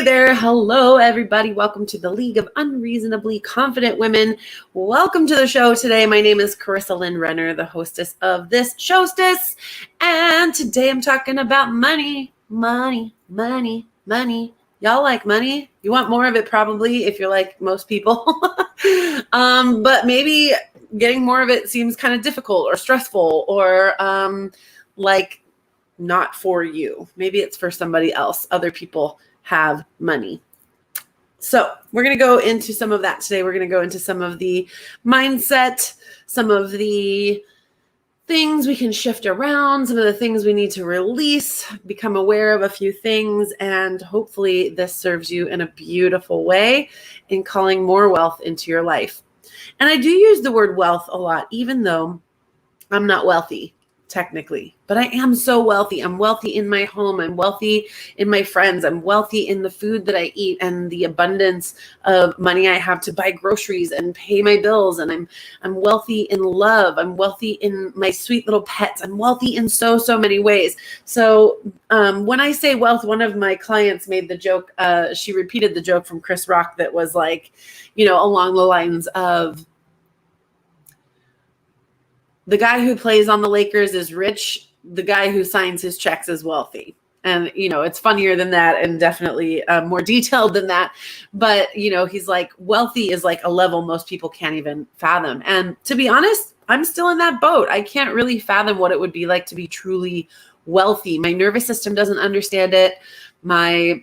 Hey there. Hello, everybody. Welcome to the League of Unreasonably Confident Women. Welcome to the show today. My name is Carissa Lynn Renner, the hostess of this showstess. And today I'm talking about money, money, money, money. Y'all like money? You want more of it probably if you're like most people. But maybe getting more of it seems kind of difficult or stressful or like not for you. Maybe it's for somebody else. Other people have money. So we're going to go into some of that today. We're going to go into some of the mindset, some of the things we can shift around, some of the things we need to release, become aware of a few things, and hopefully this serves you in a beautiful way in calling more wealth into your life. And I do use the word wealth a lot, even though I'm not wealthy. Technically, but I am so wealthy. I'm wealthy in my home. I'm wealthy in my friends. I'm wealthy in the food that I eat and the abundance of money I have to buy groceries and pay my bills. And I'm wealthy in love. I'm wealthy in my sweet little pets. I'm wealthy in so many ways. So when I say wealth, one of my clients made the joke. She repeated the joke from Chris Rock that was like, along the lines of, the guy who plays on the Lakers is rich. The guy who signs his checks is wealthy. And, it's funnier than that and definitely more detailed than that. But, he's like, wealthy is like a level most people can't even fathom. And to be honest, I'm still in that boat. I can't really fathom what it would be like to be truly wealthy. My nervous system doesn't understand it. My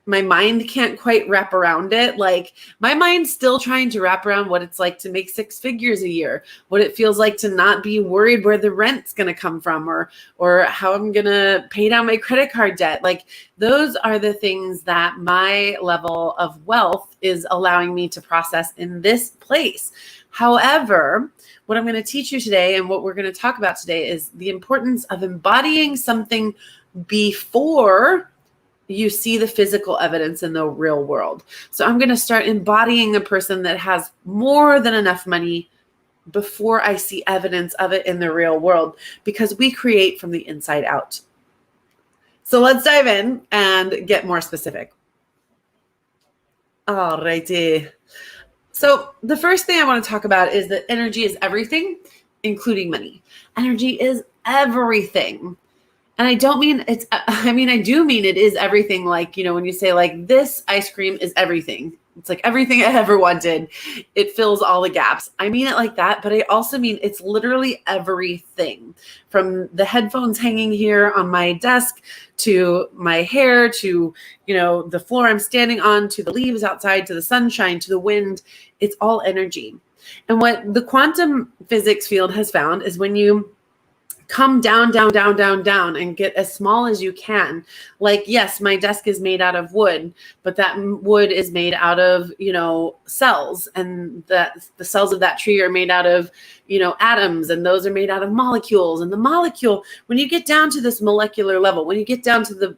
mind can't quite wrap around it. Like my mind's still trying to wrap around what it's like to make 6 figures a year, what it feels like to not be worried where the rent's going to come from or how I'm going to pay down my credit card debt. Like those are the things that my level of wealth is allowing me to process in this place. However, what I'm going to teach you today and what we're going to talk about today is the importance of embodying something before you see the physical evidence in the real world. So I'm going to start embodying a person that has more than enough money before I see evidence of it in the real world, because we create from the inside out. So let's dive in and get more specific. All righty. So the first thing I want to talk about is that energy is everything, including money. Energy is everything. And I don't mean I do mean it is everything. Like, when you say like this ice cream is everything, it's like everything I ever wanted. It fills all the gaps. I mean it like that, but I also mean it's literally everything, from the headphones hanging here on my desk to my hair, to, the floor I'm standing on, to the leaves outside, to the sunshine, to the wind. It's all energy. And what the quantum physics field has found is when you come down and get as small as you can. Like, yes, my desk is made out of wood, but that wood is made out of, cells, and the cells of that tree are made out of, atoms, and those are made out of molecules. And the molecule, when you get down to this molecular level, when you get down to the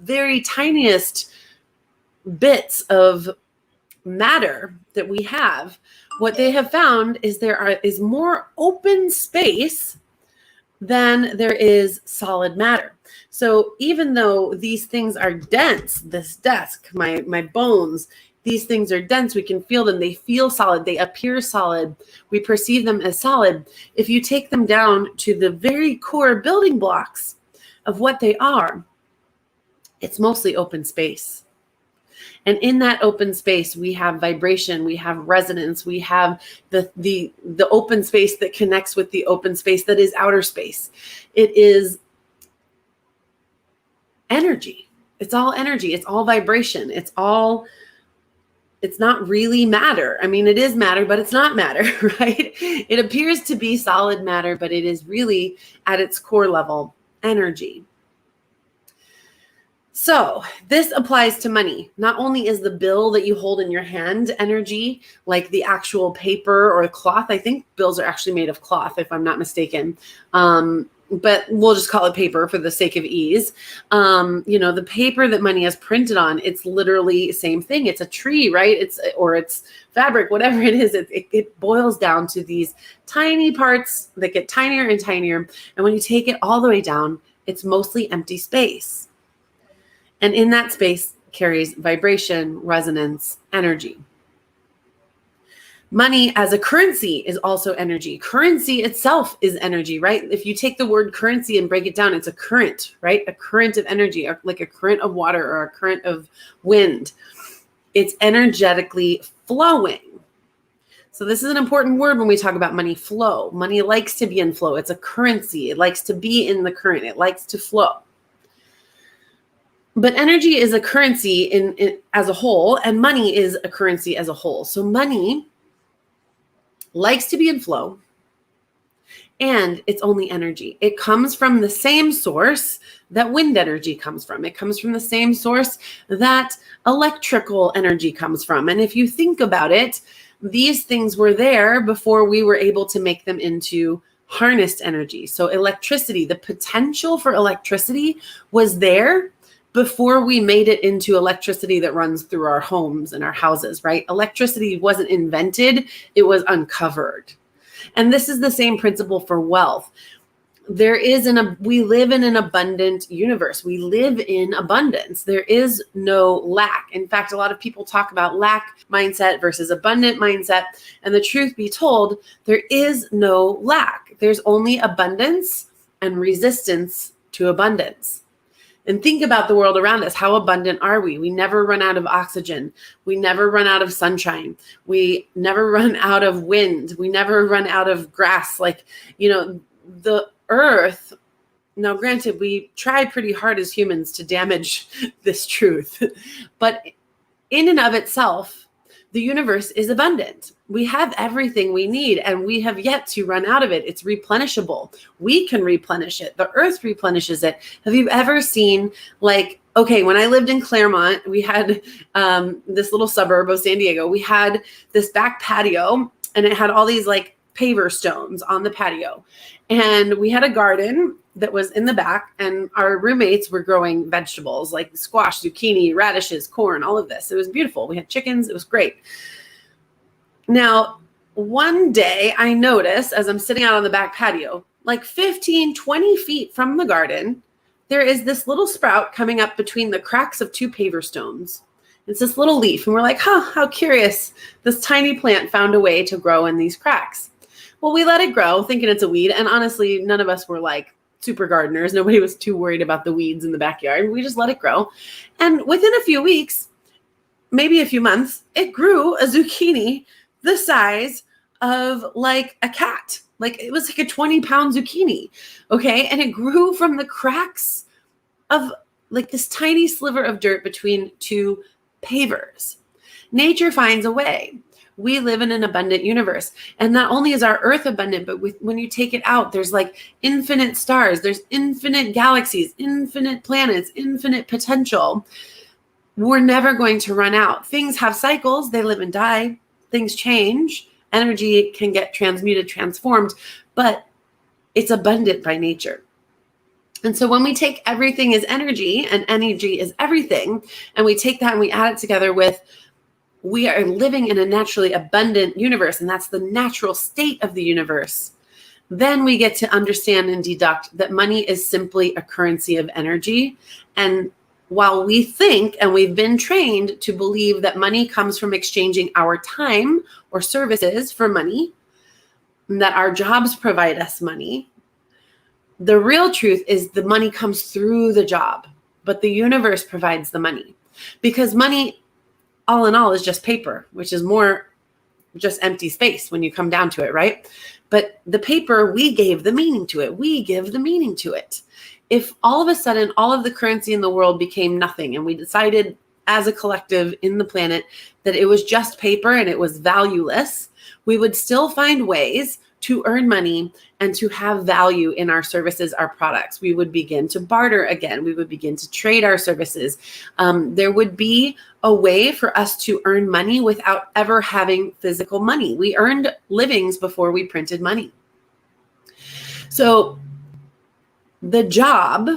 very tiniest bits of matter that we have, what they have found is there is more open space than there is solid matter. So even though these things are dense, this desk, my bones, these things are dense, we can feel them, they feel solid, they appear solid, we perceive them as solid. If you take them down to the very core building blocks of what they are, it's mostly open space. And in that open space, we have vibration, we have resonance, we have the open space that connects with the open space that is outer space. It is energy. It's all energy. It's all vibration. It's not really matter. I mean, it is matter, but it's not matter, right? It appears to be solid matter, but it is really at its core level, energy. So this applies to money. Not only is the bill that you hold in your hand energy, like the actual paper or cloth. I think bills are actually made of cloth, if I'm not mistaken. But we'll just call it paper for the sake of ease. The paper that money is printed on, it's literally same thing. It's a tree, right? It's fabric, whatever it is. It boils down to these tiny parts that get tinier and tinier. And when you take it all the way down, it's mostly empty space. And in that space carries vibration, resonance, energy. Money as a currency is also energy. Currency itself is energy, right? If you take the word currency and break it down, it's a current, right? A current of energy, like a current of water or a current of wind. It's energetically flowing. So this is an important word when we talk about money flow. Money likes to be in flow. It's a currency. It likes to be in the current. It likes to flow. But energy is a currency in as a whole, and money is a currency as a whole. So money likes to be in flow, and it's only energy. It comes from the same source that wind energy comes from. It comes from the same source that electrical energy comes from. And if you think about it, these things were there before we were able to make them into harnessed energy. So electricity, the potential for electricity was there before we made it into electricity that runs through our homes and our houses, right? Electricity wasn't invented, it was uncovered. And this is the same principle for wealth. We live in an abundant universe. We live in abundance. There is no lack. In fact, a lot of people talk about lack mindset versus abundant mindset. And the truth be told, there is no lack. There's only abundance and resistance to abundance. And think about the world around us. How abundant are we? We never run out of oxygen. We never run out of sunshine. We never run out of wind. We never run out of grass. The earth, now granted, we try pretty hard as humans to damage this truth, but in and of itself, the universe is abundant. We have everything we need, and we have yet to run out of it. It's replenishable. We can replenish it. The earth replenishes it. Have you ever seen, when I lived in Claremont, we had this little suburb of San Diego. We had this back patio, and it had all these paver stones on the patio. And we had a garden that was in the back, and our roommates were growing vegetables like squash, zucchini, radishes, corn, all of this. It was beautiful. We had chickens. It was great. Now, one day I noticed as I'm sitting out on the back patio, 15, 20 feet from the garden, there is this little sprout coming up between the cracks of two paver stones. It's this little leaf. And we're like, how curious. This tiny plant found a way to grow in these cracks. Well, we let it grow thinking it's a weed. And honestly, none of us were super gardeners. Nobody was too worried about the weeds in the backyard. We just let it grow. And within a few weeks, maybe a few months, it grew a zucchini the size of a cat. It was a 20-pound zucchini. Okay. And it grew from the cracks of this tiny sliver of dirt between two pavers. Nature finds a way. We live in an abundant universe. And not only is our earth abundant, but when you take it out, there's infinite stars, there's infinite galaxies, infinite planets, infinite potential. We're never going to run out. Things have cycles. They live and die. Things change. Energy can get transmuted, transformed, but it's abundant by nature. And so when we take everything as energy, and energy is everything, and we take that and we add it together with we are living in a naturally abundant universe, and that's the natural state of the universe, then we get to understand and deduct that money is simply a currency of energy. And while we think, and we've been trained to believe that money comes from exchanging our time or services for money, and that our jobs provide us money, the real truth is the money comes through the job, but the universe provides the money. Because money, all in all, is just paper, which is more just empty space when you come down to it, right? But the paper, we gave the meaning to it. We give the meaning to it. If all of a sudden all of the currency in the world became nothing, and we decided as a collective in the planet that it was just paper and it was valueless, we would still find ways to earn money and to have value in our services, our products. We would begin to barter again. We would begin to trade our services. There would be a way for us to earn money without ever having physical money. We earned livings before we printed money. So the job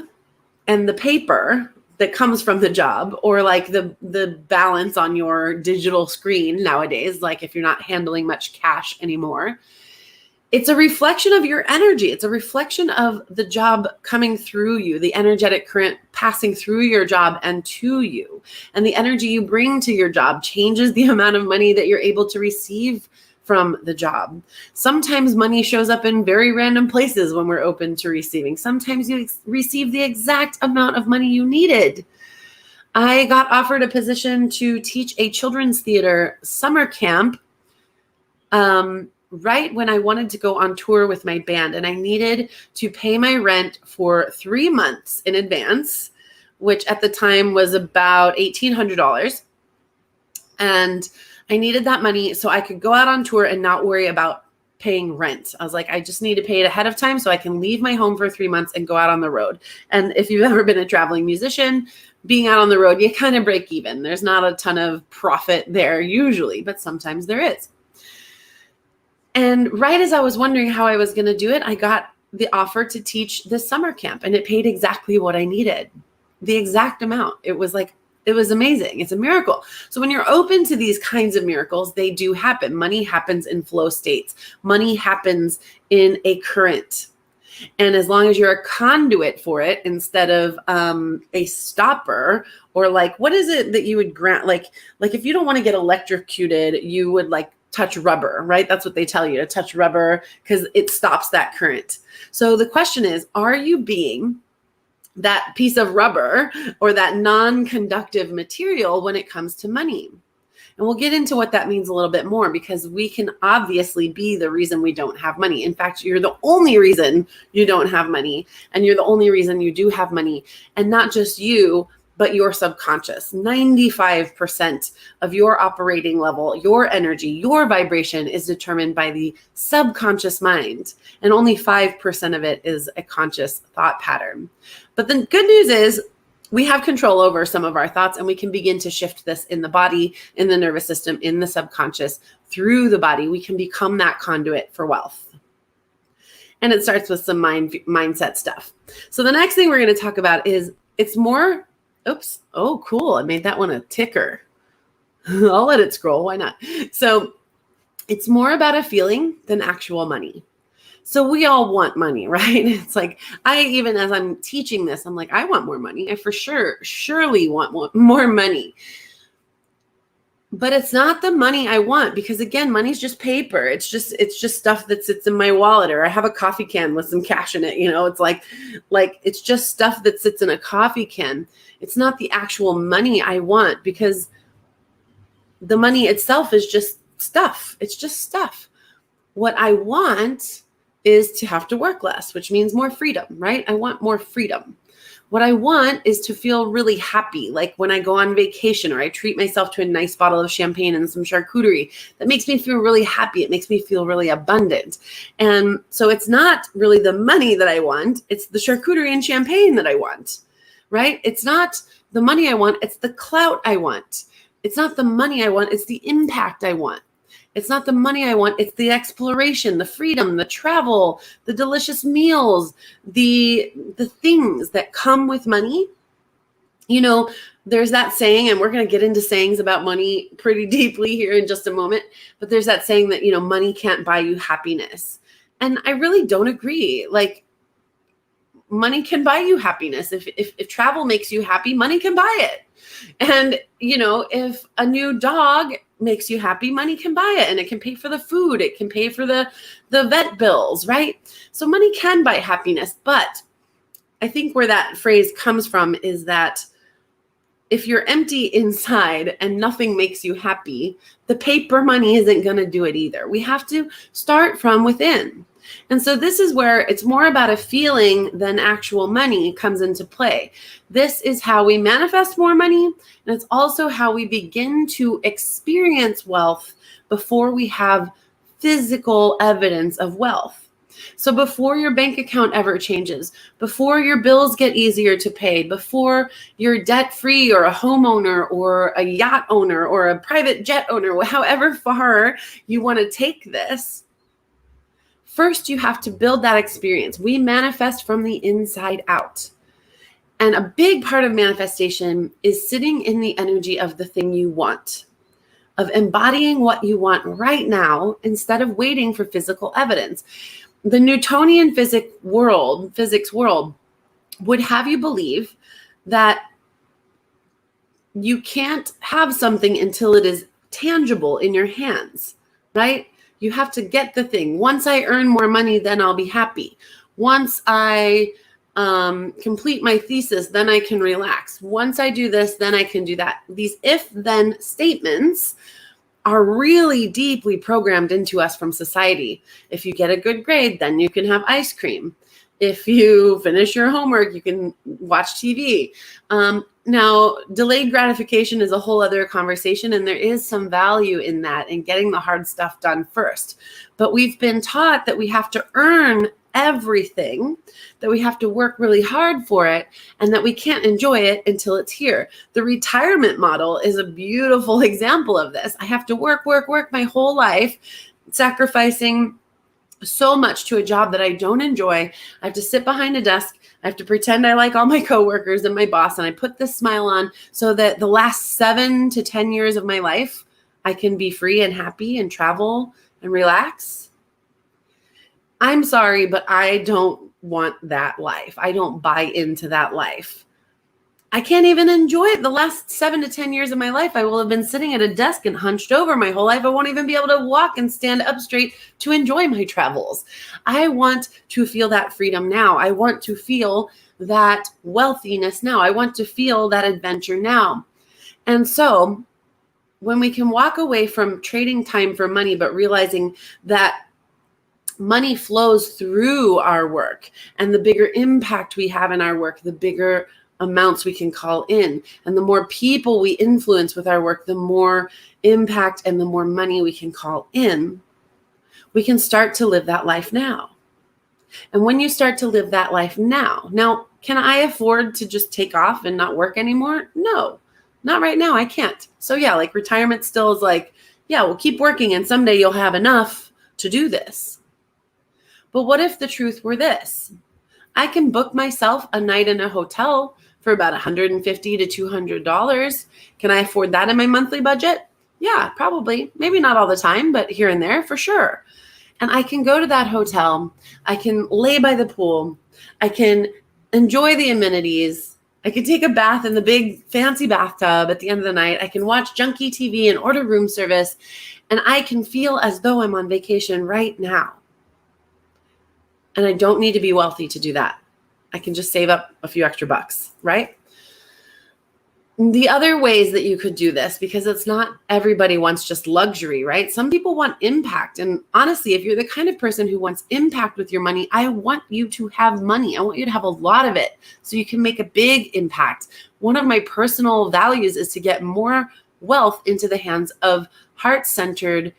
and the paper that comes from the job, or the balance on your digital screen nowadays, if you're not handling much cash anymore, It's a reflection of your energy. It's a reflection of the job coming through you, the energetic current passing through your job and to you. And the energy you bring to your job changes the amount of money that you're able to receive from the job. Sometimes money shows up in very random places when we're open to receiving. Sometimes you receive the exact amount of money you needed. I got offered a position to teach a children's theater summer camp right when I wanted to go on tour with my band, and I needed to pay my rent for 3 months in advance, which at the time was about $1,800. And I needed that money so I could go out on tour and not worry about paying rent. I was like, I just need to pay it ahead of time so I can leave my home for 3 months and go out on the road. And if you've ever been a traveling musician, being out on the road, you kind of break even. There's not a ton of profit there usually, but sometimes there is. And right as I was wondering how I was going to do it, I got the offer to teach this summer camp, and it paid exactly what I needed, the exact amount. It was amazing. It's a miracle. So when you're open to these kinds of miracles, they do happen. Money happens in flow states. Money happens in a current. And as long as you're a conduit for it instead of a stopper, or like, what is it that you would grant? Like if you don't want to get electrocuted, you would like touch rubber, right? That's what they tell you, to touch rubber because it stops that current. So the question is, are you being that piece of rubber or that non-conductive material when it comes to money? And we'll get into what that means a little bit more, because we can obviously be the reason we don't have money. In fact, you're the only reason you don't have money, and you're the only reason you do have money. And not just you, but your subconscious. 95% of your operating level, your energy, your vibration is determined by the subconscious mind. And only 5% of it is a conscious thought pattern. But the good news is we have control over some of our thoughts, and we can begin to shift this in the body, in the nervous system, in the subconscious, through the body. We can become that conduit for wealth. And it starts with some mindset stuff. So the next thing we're going to talk about is it's more, oh, cool. I made that one a ticker. I'll let it scroll. Why not? So it's more about a feeling than actual money. So we all want money, right? It's like, even as I'm teaching this, I'm like, I want more money. I for surely want more money. But it's not the money I want, because again, money's just paper. It's just stuff that sits in my wallet, or I have a coffee can with some cash in it. It's like it's just stuff that sits in a coffee can. It's not the actual money I want, because the money itself is just stuff. It's just stuff. What I want is to have to work less, which means more freedom, right? I want more freedom. What I want is to feel really happy, like when I go on vacation or I treat myself to a nice bottle of champagne and some charcuterie. That makes me feel really happy. It makes me feel really abundant. And so it's not really the money that I want. It's the charcuterie and champagne that I want, right? It's not the money I want. It's the clout I want. It's not the money I want. It's the impact I want. It's not the money I want. It's the exploration, the freedom, the travel, the delicious meals, the things that come with money. There's that saying, and we're going to get into sayings about money pretty deeply here in just a moment, but there's that saying that, money can't buy you happiness. And I really don't agree. Like, money can buy you happiness. If travel makes you happy, money can buy it. And, if a new dog makes you happy, money can buy it, and it can pay for the food. It can pay for the vet bills, right? So money can buy happiness. But I think where that phrase comes from is that if you're empty inside and nothing makes you happy, the paper money isn't going to do it either. We have to start from within. And so this is where it's more about a feeling than actual money comes into play. This is how we manifest more money, and it's also how we begin to experience wealth before we have physical evidence of wealth. So before your bank account ever changes, before your bills get easier to pay, before you're debt-free or a homeowner or a yacht owner or a private jet owner, however far you want to take this, first, you have to build that experience. We manifest from the inside out. And a big part of manifestation is sitting in the energy of the thing you want. of embodying what you want right now instead of waiting for physical evidence. The Newtonian physics world would have you believe that you can't have something until it is tangible in your hands, right? You have to get the thing. Once I earn more money, then I'll be happy. Once I complete my thesis, then I can relax. Once I do this, then I can do that. These if-then statements are really deeply programmed into us from society. If you get a good grade, then you can have ice cream. If you finish your homework, you can watch TV. Now, delayed gratification is a whole other conversation, and there is some value in that, in getting the hard stuff done first. But we've been taught that we have to earn everything, that we have to work really hard for it, and that we can't enjoy it until it's here. The retirement model is a beautiful example of this. I have to work my whole life, sacrificing so much to a job that I don't enjoy. I have to sit behind a desk. I have to pretend I like all my coworkers and my boss, and I put this smile on so that the last 7 to 10 years of my life, I can be free and happy and travel and relax. I'm sorry, but I don't want that life. I don't buy into that life. I can't even enjoy it. The last 7 to 10 years of my life, I will have been sitting at a desk and hunched over my whole life. I won't even be able to walk and stand up straight to enjoy my travels. I want to feel that freedom now. I want to feel that wealthiness now. I want to feel that adventure now. And so when we can walk away from trading time for money, but realizing that money flows through our work, and the bigger impact we have in our work, the bigger amounts we can call in, and the more people we influence with our work, the more impact and the more money we can call in, we can start to live that life now. And when you start to live that life now, can I afford to just take off and not work anymore? No, not right now. I can't. So yeah, like retirement still is like, yeah, we'll keep working and someday you'll have enough to do this. But what if the truth were this? I can book myself a night in a hotel for about $150 to $200. Can I afford that in my monthly budget? Yeah, probably. Maybe not all the time, but here and there for sure. And I can go to that hotel. I can lay by the pool. I can enjoy the amenities. I can take a bath in the big fancy bathtub at the end of the night. I can watch junky TV and order room service. And I can feel as though I'm on vacation right now. And I don't need to be wealthy to do that. I can just save up a few extra bucks, right? The other ways that you could do this, because it's not everybody wants just luxury, right? Some people want impact. And honestly, if you're the kind of person who wants impact with your money, I want you to have money. I want you to have a lot of it so you can make a big impact. One of my personal values is to get more wealth into the hands of heart-centered,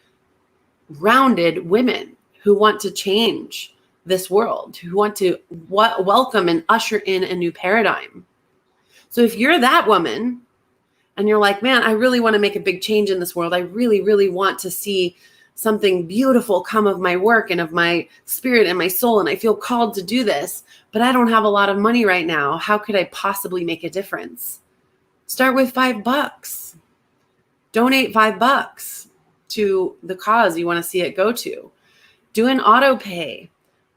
rounded women who want to change this world, who want to welcome and usher in a new paradigm. So if you're that woman and you're like, man, I really want to make a big change in this world. I really, really want to see something beautiful come of my work and of my spirit and my soul. And I feel called to do this, but I don't have a lot of money right now. How could I possibly make a difference? Start with $5. Donate $5 to the cause you want to see it go to. Do an auto pay.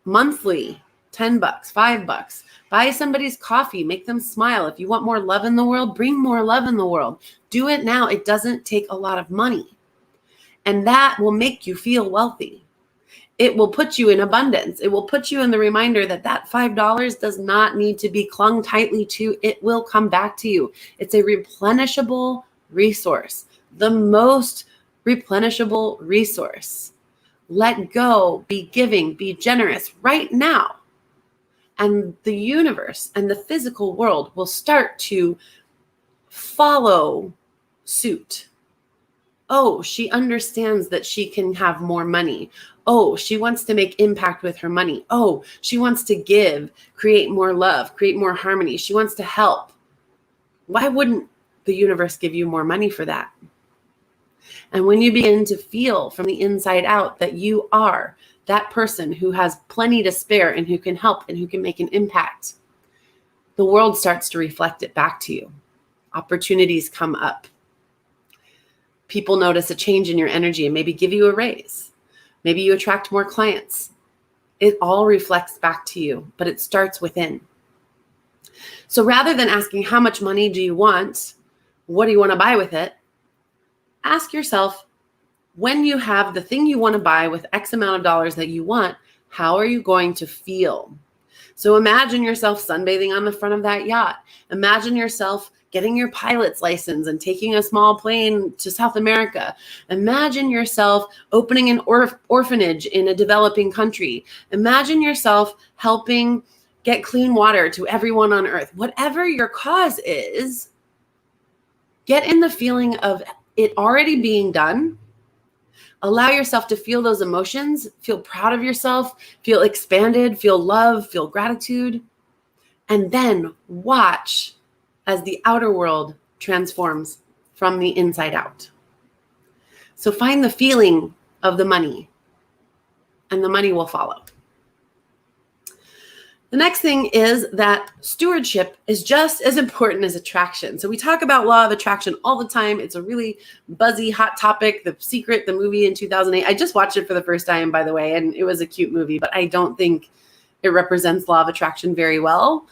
Monthly, $10, $5. Buy somebody's coffee, make them smile. If you want more love in the world, bring more love in the world. Do it now. It doesn't take a lot of money. And that will make you feel wealthy. It will put you in abundance. It will put you in the reminder that that $5 does not need to be clung tightly to. It will come back to you. It's a replenishable resource, the most replenishable resource. Let go, be giving, be generous right now. And the universe and the physical world will start to follow suit. Oh, she understands that she can have more money. Oh, she wants to make impact with her money. Oh, she wants to give, create more love, create more harmony. She wants to help. Why wouldn't the universe give you more money for that? And when you begin to feel from the inside out that you are that person who has plenty to spare and who can help and who can make an impact, the world starts to reflect it back to you. Opportunities come up. People notice a change in your energy and maybe give you a raise. Maybe you attract more clients. It all reflects back to you, but it starts within. So rather than asking how much money do you want, what do you want to buy with it? Ask yourself, when you have the thing you want to buy with X amount of dollars that you want, how are you going to feel? So imagine yourself sunbathing on the front of that yacht. Imagine yourself getting your pilot's license and taking a small plane to South America. Imagine yourself opening an orphanage in a developing country. Imagine yourself helping get clean water to everyone on earth. Whatever your cause is, get in the feeling of it already being done. Allow yourself to feel those emotions, feel proud of yourself, feel expanded, feel love, feel gratitude, and then watch as the outer world transforms from the inside out. So find the feeling of the money, and the money will follow. The next thing is that stewardship is just as important as attraction. So we talk about law of attraction all the time. It's a really buzzy, hot topic. The Secret, the movie in 2008. I just watched it for the first time, by the way, and it was a cute movie, but I don't think it represents law of attraction very well.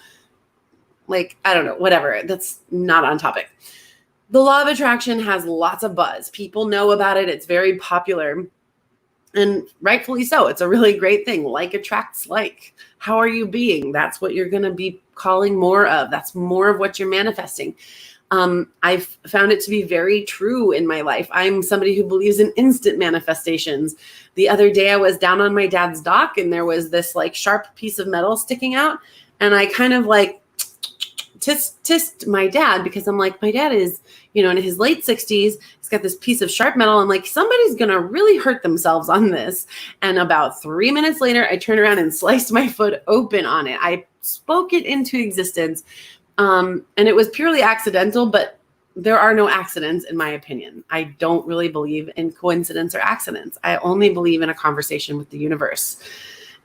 Like, I don't know, whatever. That's not on topic. The law of attraction has lots of buzz. People know about it. It's very popular. And rightfully so. It's a really great thing. Like attracts like. How are you being? That's what you're going to be calling more of. That's more of what you're manifesting. I've found it to be very true in my life. I'm somebody who believes in instant manifestations. The other day I was down on my dad's dock and there was this like sharp piece of metal sticking out. And I kind of like tissed my dad because I'm like, my dad is, in his late 60s. He's got this piece of sharp metal. I'm like, somebody's going to really hurt themselves on this. And about 3 minutes later, I turned around and sliced my foot open on it. I spoke it into existence. And it was purely accidental, but there are no accidents in my opinion. I don't really believe in coincidence or accidents. I only believe in a conversation with the universe.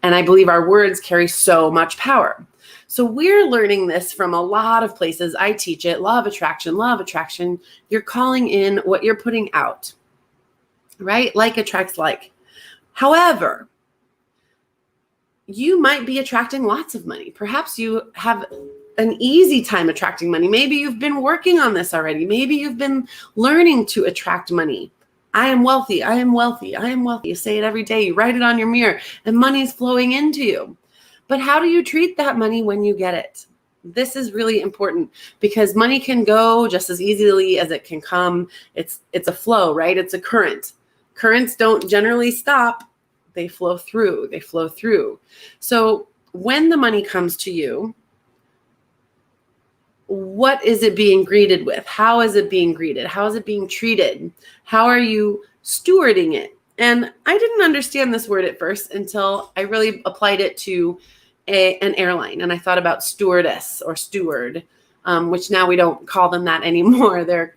And I believe our words carry so much power. So we're learning this from a lot of places. I teach it, law of attraction. You're calling in what you're putting out, right? Like attracts like. However, you might be attracting lots of money. Perhaps you have an easy time attracting money. Maybe you've been working on this already. Maybe you've been learning to attract money. I am wealthy. I am wealthy. I am wealthy. You say it every day. You write it on your mirror and money's flowing into you. But how do you treat that money when you get it? This is really important because money can go just as easily as it can come. It's a flow, right? It's a current. Currents don't generally stop. They flow through. So when the money comes to you, what is it being greeted with? How is it being greeted? How is it being treated? How are you stewarding it? And I didn't understand this word at first until I really applied it to an airline. And I thought about stewardess or steward, which now we don't call them that anymore. They're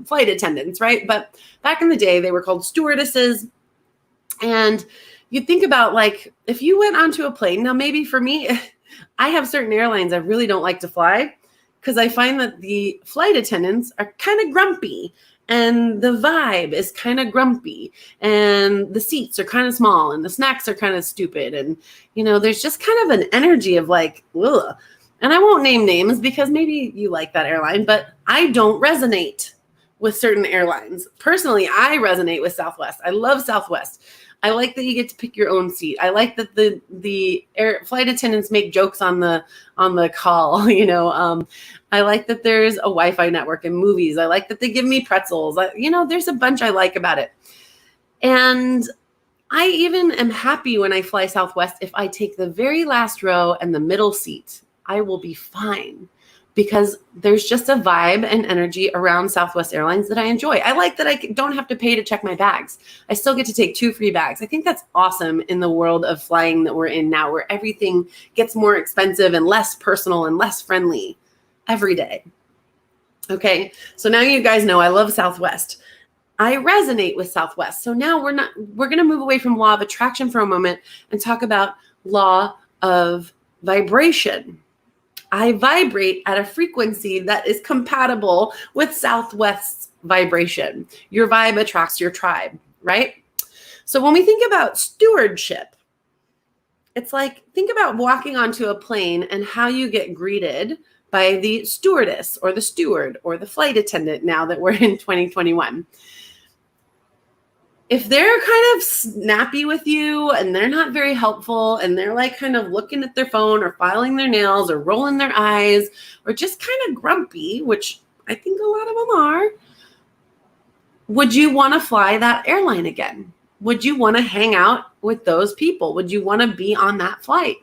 flight attendants, right? But back in the day, they were called stewardesses. And you think about like, if you went onto a plane, now maybe for me, I have certain airlines I really don't like to fly because I find that the flight attendants are kind of grumpy. And the vibe is kind of grumpy and the seats are kind of small and the snacks are kind of stupid. And, there's just kind of an energy of like, ugh. And I won't name names because maybe you like that airline, but I don't resonate with certain airlines. Personally, I resonate with Southwest. I love Southwest. I like that you get to pick your own seat. I like that the flight attendants make jokes on the call. I like that there's a Wi-Fi network and movies. I like that they give me pretzels. There's a bunch I like about it. And I even am happy when I fly Southwest if I take the very last row and the middle seat. I will be fine because there's just a vibe and energy around Southwest Airlines that I enjoy. I like that I don't have to pay to check my bags. I still get to take 2 free bags. I think that's awesome in the world of flying that we're in now, where everything gets more expensive and less personal and less friendly every day. Okay, so now you guys know I love Southwest. I resonate with Southwest. So now we're going to move away from law of attraction for a moment and talk about law of vibration. I vibrate at a frequency that is compatible with Southwest's vibration. Your vibe attracts your tribe, right? So when we think about stewardship, it's like, think about walking onto a plane and how you get greeted by the stewardess or the steward or the flight attendant now that we're in 2021. If they're kind of snappy with you and they're not very helpful and they're like kind of looking at their phone or filing their nails or rolling their eyes or just kind of grumpy, which I think a lot of them are, would you want to fly that airline again? Would you want to hang out with those people? Would you want to be on that flight?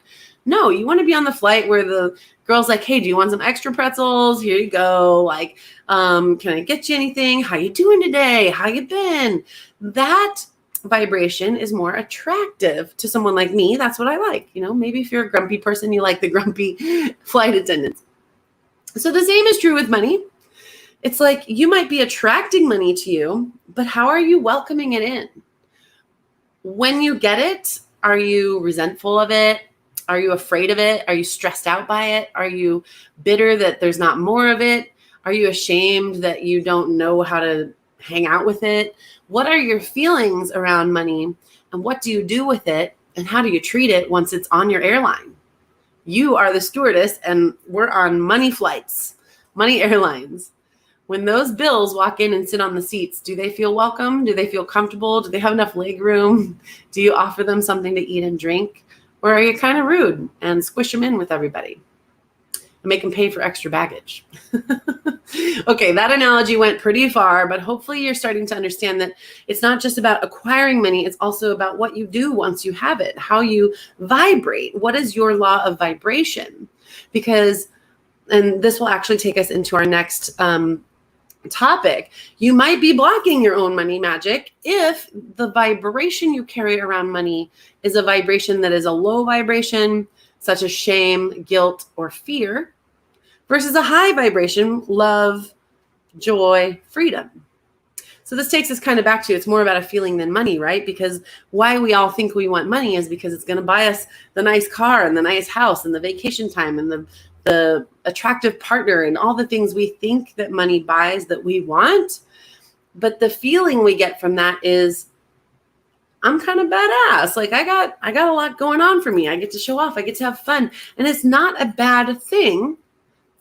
No, you want to be on the flight where the girl's like, hey, do you want some extra pretzels? Here you go. Like, can I get you anything? How you doing today? How you been? That vibration is more attractive to someone like me. That's what I like. You know, maybe if you're a grumpy person, you like the grumpy flight attendants. So the same is true with money. It's like you might be attracting money to you, but how are you welcoming it in? When you get it, are you resentful of it? Are you afraid of it? Are you stressed out by it? Are you bitter that there's not more of it? Are you ashamed that you don't know how to hang out with it? What are your feelings around money? And what do you do with it? And how do you treat it once it's on your airline? You are the stewardess and we're on money flights, money airlines. When those bills walk in and sit on the seats, do they feel welcome? Do they feel comfortable? Do they have enough leg room? Do you offer them something to eat and drink? Or are you kind of rude and squish them in with everybody and make them pay for extra baggage? Okay, that analogy went pretty far, but hopefully you're starting to understand that it's not just about acquiring money. It's also about what you do once you have it, how you vibrate. What is your law of vibration? Because, and this will actually take us into our next topic, you might be blocking your own money magic if the vibration you carry around money is a vibration that is a low vibration, such as shame, guilt, or fear, versus a high vibration, love, joy, freedom. So this takes us kind of back to, it's more about a feeling than money, right? Because why we all think we want money is because it's going to buy us the nice car and the nice house and the vacation time and the attractive partner and all the things we think that money buys that we want. But the feeling we get from that is, I'm kind of badass. Like I got a lot going on for me. I get to show off. I get to have fun. And it's not a bad thing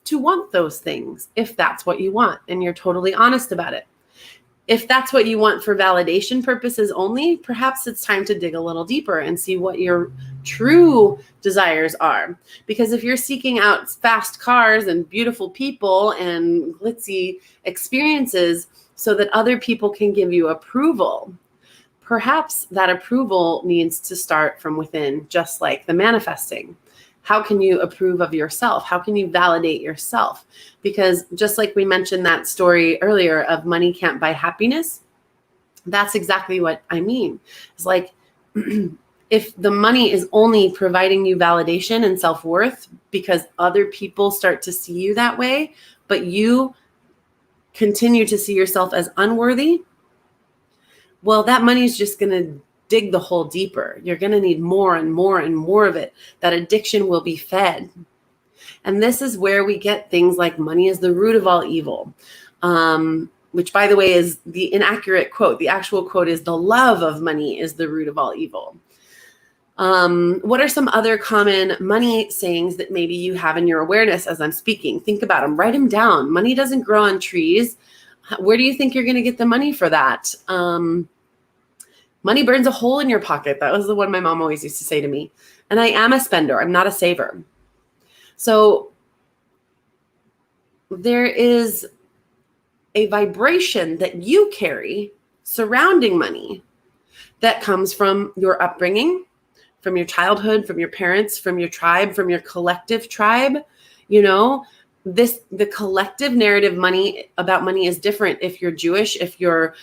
to want those things if that's what you want and you're totally honest about it. If that's what you want for validation purposes only, perhaps it's time to dig a little deeper and see what your true desires are. Because if you're seeking out fast cars and beautiful people and glitzy experiences so that other people can give you approval, perhaps that approval needs to start from within, just like the manifesting. How can you approve of yourself? How can you validate yourself? Because just like we mentioned that story earlier of money can't buy happiness, that's exactly what I mean. It's like if the money is only providing you validation and self-worth because other people start to see you that way, but you continue to see yourself as unworthy, well, that money is just going to dig the hole deeper. You're going to need more and more and more of it. That addiction will be fed. And this is where we get things like money is the root of all evil, which, by the way, is the inaccurate quote. The actual quote is the love of money is the root of all evil. What are some other common money sayings that maybe you have in your awareness as I'm speaking? Think about them. Write them down. Money doesn't grow on trees. Where do you think you're going to get the money for that? Money burns a hole in your pocket. That was the one my mom always used to say to me. And I am a spender. I'm not a saver. So there is a vibration that you carry surrounding money that comes from your upbringing, from your childhood, from your parents, from your tribe, from your collective tribe. You know, the collective narrative about money is different if you're Jewish, if you're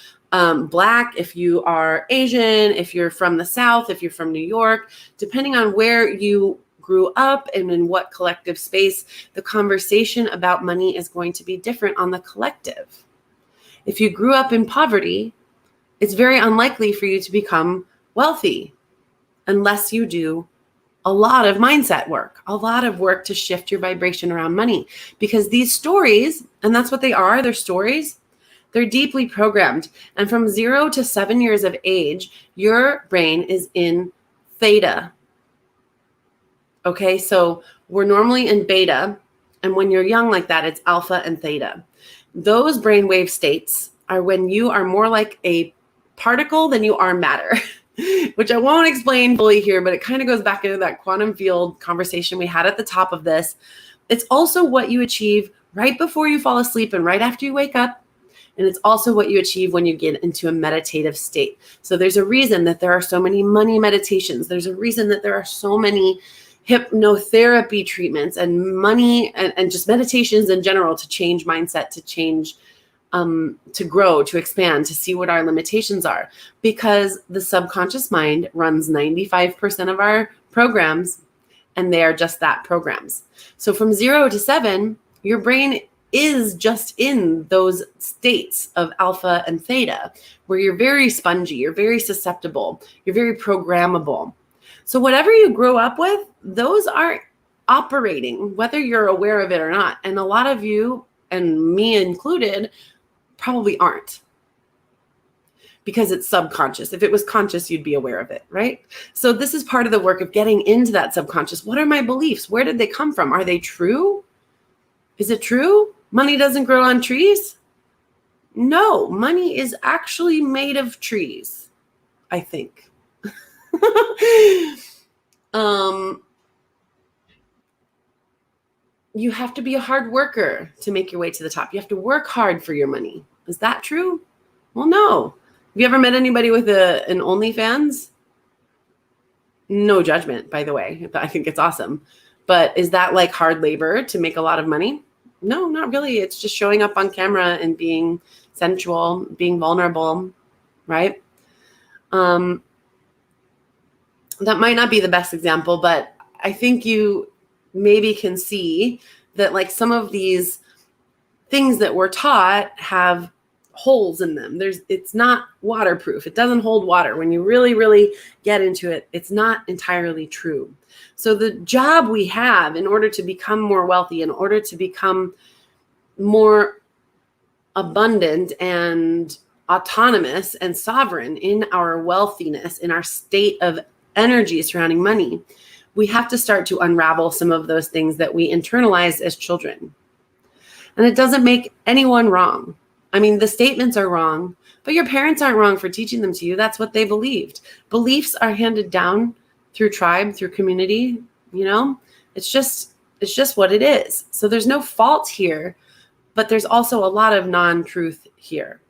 Black, if you are Asian, if you're from the South, if you're from New York, depending on where you grew up and in what collective space, the conversation about money is going to be different on the collective. If you grew up in poverty, it's very unlikely for you to become wealthy unless you do a lot of mindset work, a lot of work to shift your vibration around money. Because these stories, and that's what they are, they're stories, They're deeply programmed. And from 0 to 7 years of age, your brain is in theta. Okay, so we're normally in beta. And when you're young like that, it's alpha and theta. Those brainwave states are when you are more like a particle than you are matter, which I won't explain fully here, but it kind of goes back into that quantum field conversation we had at the top of this. It's also what you achieve right before you fall asleep and right after you wake up. And it's also what you achieve when you get into a meditative state. So there's a reason that there are so many money meditations. There's a reason that there are so many hypnotherapy treatments and money and just meditations in general to change mindset, to change, to grow, to expand, to see what our limitations are. Because the subconscious mind runs 95% of our programs, and they are just that, programs. So from 0 to 7, your brain is just in those states of alpha and theta, where you're very spongy, you're very susceptible, you're very programmable. So whatever you grow up with, those are operating, whether you're aware of it or not. And a lot of you, and me included, probably aren't, because it's subconscious. If it was conscious, you'd be aware of it, right? So this is part of the work of getting into that subconscious. What are my beliefs? Where did they come from? Are they true? Is it true? Money doesn't grow on trees? No, money is actually made of trees, I think. You have to be a hard worker to make your way to the top. You have to work hard for your money. Is that true? Well, no. Have you ever met anybody with an OnlyFans? No judgment, by the way. I think it's awesome. But is that like hard labor to make a lot of money? No, not really. It's just showing up on camera and being sensual, being vulnerable, right? That might not be the best example, but I think you maybe can see that like some of these things that we're taught have holes in them. It's not waterproof. It doesn't hold water. When you really, really get into it, it's not entirely true. So the job we have in order to become more wealthy, in order to become more abundant and autonomous and sovereign in our wealthiness, in our state of energy surrounding money, we have to start to unravel some of those things that we internalized as children. And it doesn't make anyone wrong. I mean, the statements are wrong, but your parents aren't wrong for teaching them to you. That's what they believed. Beliefs are handed down through tribe, through community, you know? It's just what it is. So there's no fault here, but there's also a lot of non-truth here.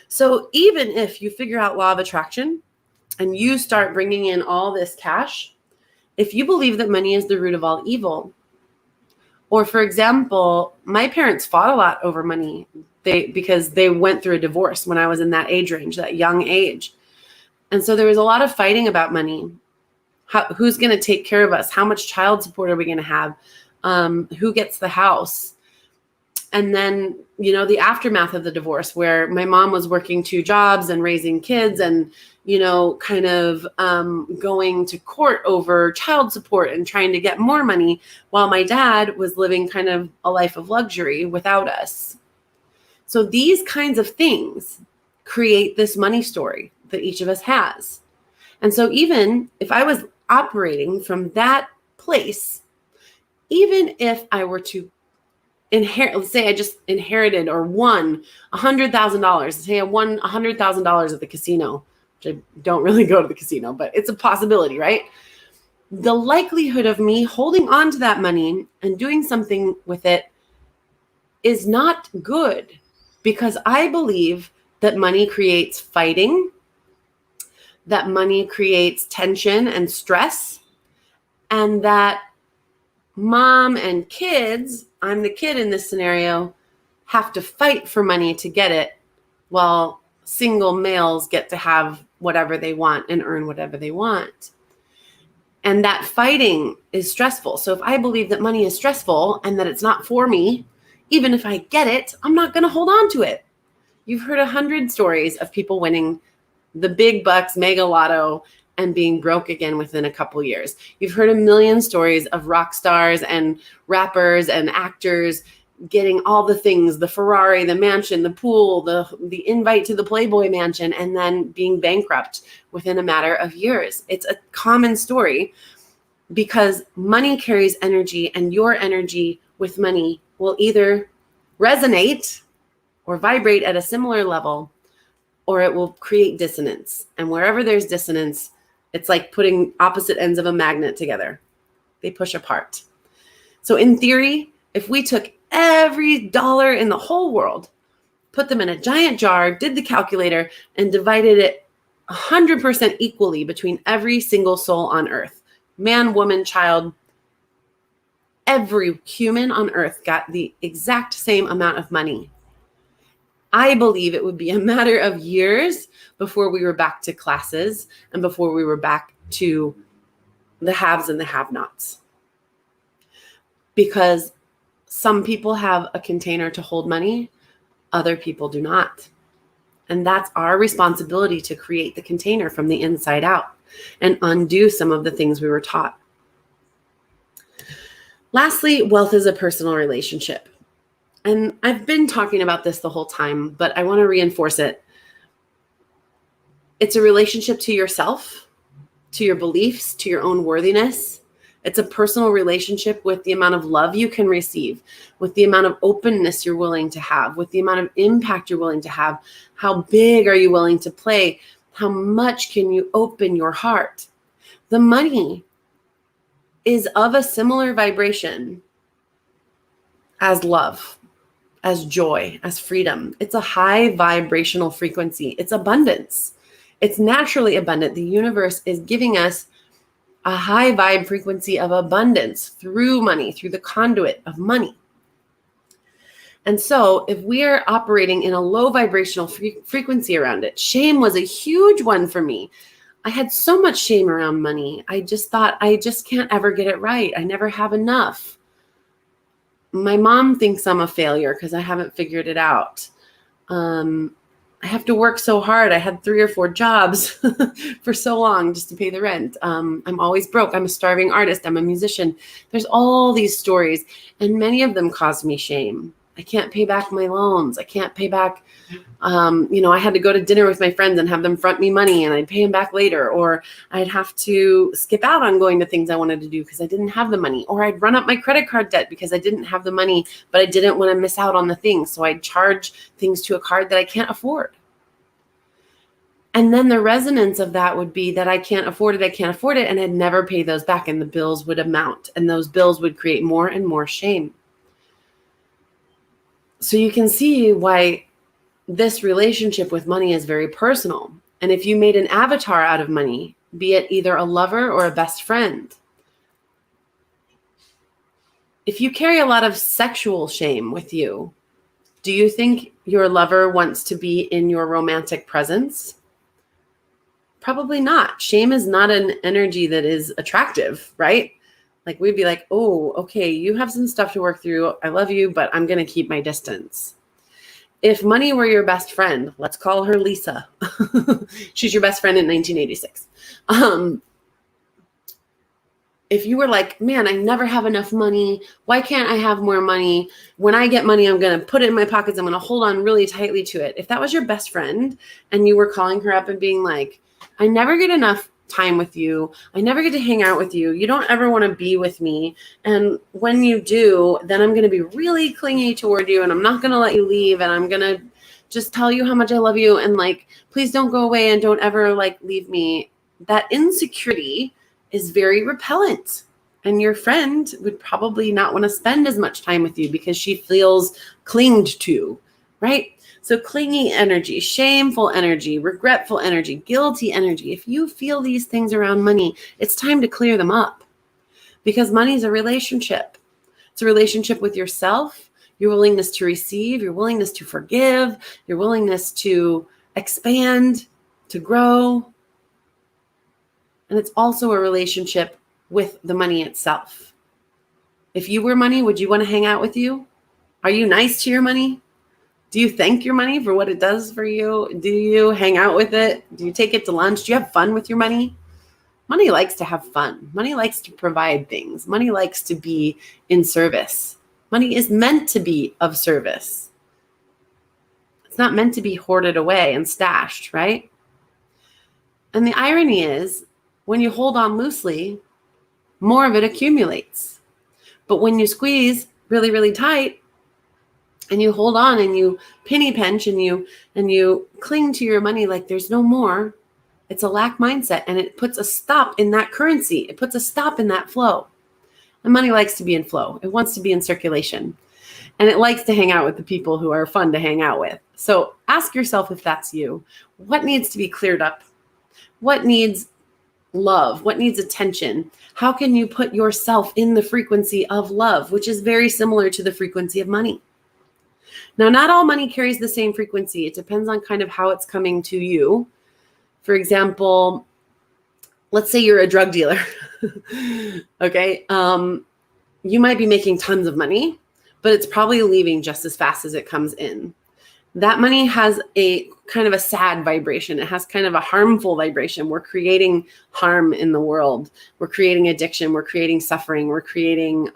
So even if you figure out law of attraction and you start bringing in all this cash, if you believe that money is the root of all evil, or for example, my parents fought a lot over money because they went through a divorce when I was in that age range, that young age. And so there was a lot of fighting about money. Who's going to take care of us? How much child support are we going to have? Who gets the house? And then, you know, the aftermath of the divorce, where my mom was working 2 jobs and raising kids and, you know, kind of going to court over child support and trying to get more money, while my dad was living kind of a life of luxury without us. So these kinds of things create this money story that each of us has. And so even if I was operating from that place, even if I were to inherit, let's say I just inherited or won $100,000. Say I won $100,000 at the casino, which I don't really go to the casino, but it's a possibility, right? The likelihood of me holding on to that money and doing something with it is not good, because I believe that money creates fighting, that money creates tension and stress, and that mom and kids, I'm the kid in this scenario, have to fight for money to get it, while single males get to have whatever they want and earn whatever they want. And that fighting is stressful. So if I believe that money is stressful and that it's not for me, even if I get it, I'm not going to hold on to it. You've heard 100 stories of people winning the big bucks, mega lotto, and being broke again within a couple years. You've heard 1 million stories of rock stars and rappers and actors getting all the things, the Ferrari, the mansion, the pool, the invite to the Playboy mansion, and then being bankrupt within a matter of years. It's a common story because money carries energy, and your energy with money will either resonate or vibrate at a similar level, or it will create dissonance. And wherever there's dissonance, it's like putting opposite ends of a magnet together. They push apart. So in theory, if we took every dollar in the whole world, put them in a giant jar, did the calculator, and divided it 100% equally between every single soul on earth, man, woman, child, every human on earth got the exact same amount of money, I believe it would be a matter of years before we were back to classes and before we were back to the haves and the have-nots. Because some people have a container to hold money, other people do not. And that's our responsibility to create the container from the inside out and undo some of the things we were taught. Lastly, wealth is a personal relationship. And I've been talking about this the whole time, but I want to reinforce it. It's a relationship to yourself, to your beliefs, to your own worthiness. It's a personal relationship with the amount of love you can receive, with the amount of openness you're willing to have, with the amount of impact you're willing to have. How big are you willing to play? How much can you open your heart? The money is of a similar vibration as love, as joy, as freedom. It's a high vibrational frequency. It's abundance. It's naturally abundant. The universe is giving us a high vibe frequency of abundance through money, through the conduit of money. And so if we are operating in a low vibrational frequency around it, shame was a huge one for me. I had so much shame around money. I just thought, I just can't ever get it right. I never have enough. My mom thinks I'm a failure because I haven't figured it out. I have to work so hard. I had 3 or 4 jobs for so long just to pay the rent. I'm always broke. I'm a starving artist. I'm a musician. There's all these stories, and many of them caused me shame. I can't pay back my loans. I can't pay back. I had to go to dinner with my friends and have them front me money, and I'd pay them back later. Or I'd have to skip out on going to things I wanted to do because I didn't have the money. Or I'd run up my credit card debt because I didn't have the money, but I didn't want to miss out on the things. So I'd charge things to a card that I can't afford. And then the resonance of that would be that I can't afford it, and I'd never pay those back, and the bills would amount, and those bills would create more and more shame. So you can see why this relationship with money is very personal. And if you made an avatar out of money, be it either a lover or a best friend, if you carry a lot of sexual shame with you, do you think your lover wants to be in your romantic presence? Probably not. Shame is not an energy that is attractive, right? Like we'd be like, oh, okay, you have some stuff to work through. I love you, but I'm going to keep my distance. If money were your best friend, let's call her Lisa. She's your best friend in 1986. If you were like, man, I never have enough money. Why can't I have more money? When I get money, I'm going to put it in my pockets. I'm going to hold on really tightly to it. If that was your best friend and you were calling her up and being like, I never get enough time with you. I never get to hang out with you. You don't ever want to be with me. And when you do, then I'm going to be really clingy toward you, and I'm not going to let you leave. And I'm going to just tell you how much I love you. And like, please don't go away and don't ever like leave me. That insecurity is very repellent. And your friend would probably not want to spend as much time with you because she feels clinged to, right? So clingy energy, shameful energy, regretful energy, guilty energy. If you feel these things around money, it's time to clear them up, because money is a relationship. It's a relationship with yourself, your willingness to receive, your willingness to forgive, your willingness to expand, to grow. And it's also a relationship with the money itself. If you were money, would you want to hang out with you? Are you nice to your money? Do you thank your money for what it does for you? Do you hang out with it? Do you take it to lunch? Do you have fun with your money? Money likes to have fun. Money likes to provide things. Money likes to be in service. Money is meant to be of service. It's not meant to be hoarded away and stashed, right? And the irony is, when you hold on loosely, more of it accumulates. But when you squeeze really, really tight and you hold on and you penny pinch and you cling to your money like there's no more, it's a lack mindset, and it puts a stop in that currency. It puts a stop in that flow. And money likes to be in flow. It wants to be in circulation. And it likes to hang out with the people who are fun to hang out with. So ask yourself if that's you. What needs to be cleared up? What needs love? What needs attention? How can you put yourself in the frequency of love, which is very similar to the frequency of money? Now, not all money carries the same frequency. It depends on kind of how it's coming to you. For example, let's say you're a drug dealer. Okay. You might be making tons of money, but it's probably leaving just as fast as it comes in. That money has a kind of a sad vibration. It has kind of a harmful vibration. We're creating harm in the world. We're creating addiction. We're creating suffering. We're creating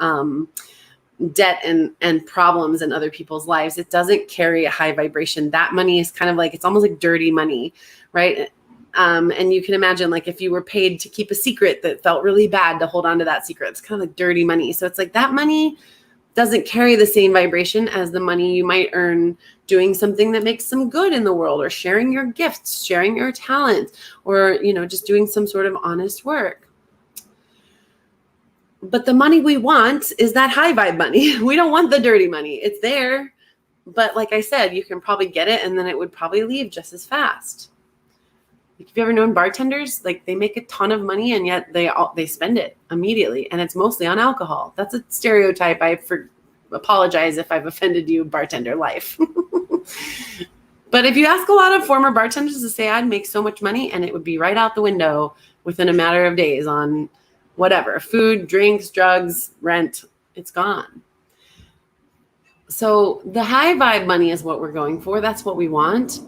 debt and problems in other people's lives. It doesn't carry a high vibration. That money is kind of like, it's almost like dirty money, right? And you can imagine, like, if you were paid to keep a secret that felt really bad to hold on to that secret, it's kind of like dirty money. So it's like that money doesn't carry the same vibration as the money you might earn doing something that makes some good in the world, or sharing your gifts, sharing your talent, or, just doing some sort of honest work. But the money we want is that high vibe money. We don't want the dirty money. It's there. But like I said, you can probably get it and then it would probably leave just as fast. Like, have you ever known bartenders? Like, they make a ton of money and yet they spend it immediately, and it's mostly on alcohol. That's a stereotype. I apologize if I've offended you, bartender life. But if you ask a lot of former bartenders to say, I'd make so much money, and it would be right out the window within a matter of days on whatever, food, drinks, drugs, rent, it's gone. So the high vibe money is what we're going for. That's what we want.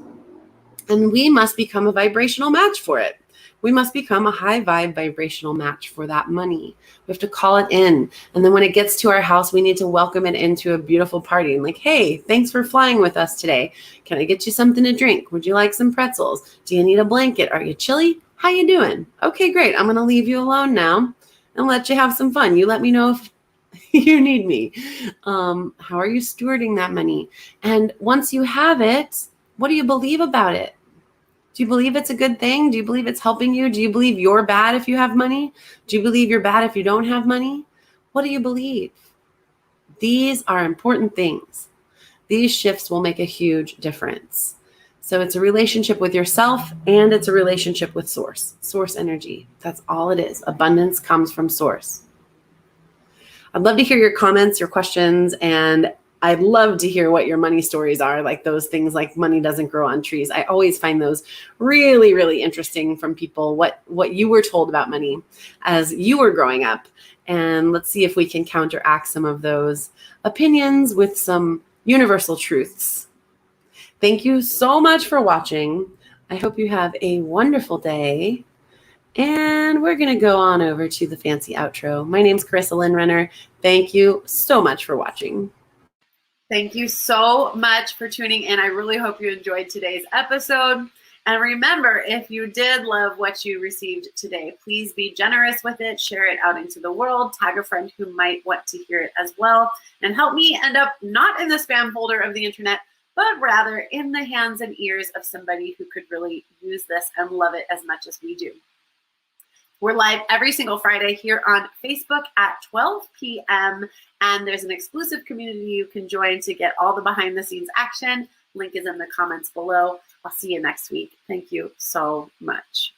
And we must become a vibrational match for it. We must become a high vibe vibrational match for that money. We have to call it in. And then when it gets to our house, we need to welcome it into a beautiful party. And like, hey, thanks for flying with us today. Can I get you something to drink? Would you like some pretzels? Do you need a blanket? Are you chilly? How you doing? Okay, great. I'm going to leave you alone now and let you have some fun. You let me know if you need me. How are you stewarding that money? And once you have it, what do you believe about it? Do you believe it's a good thing? Do you believe it's helping you? Do you believe you're bad if you have money? Do you believe you're bad if you don't have money? What do you believe? These are important things. These shifts will make a huge difference. So it's a relationship with yourself, and it's a relationship with source energy. That's all it is. Abundance comes from source. I'd love to hear your comments, your questions, and I'd love to hear what your money stories are, like those things like money doesn't grow on trees. I always find those really, really interesting from people, what you were told about money as you were growing up. And let's see if we can counteract some of those opinions with some universal truths. Thank you so much for watching. I hope you have a wonderful day. And we're going to go on over to the fancy outro. My name's Carissa Lynn Renner. Thank you so much for watching. Thank you so much for tuning in. I really hope you enjoyed today's episode. And remember, if you did love what you received today, please be generous with it. Share it out into the world. Tag a friend who might want to hear it as well. And help me end up not in the spam folder of the internet, but rather in the hands and ears of somebody who could really use this and love it as much as we do. We're live every single Friday here on Facebook at 12 p.m. And there's an exclusive community you can join to get all the behind the scenes action. Link is in the comments below. I'll see you next week. Thank you so much.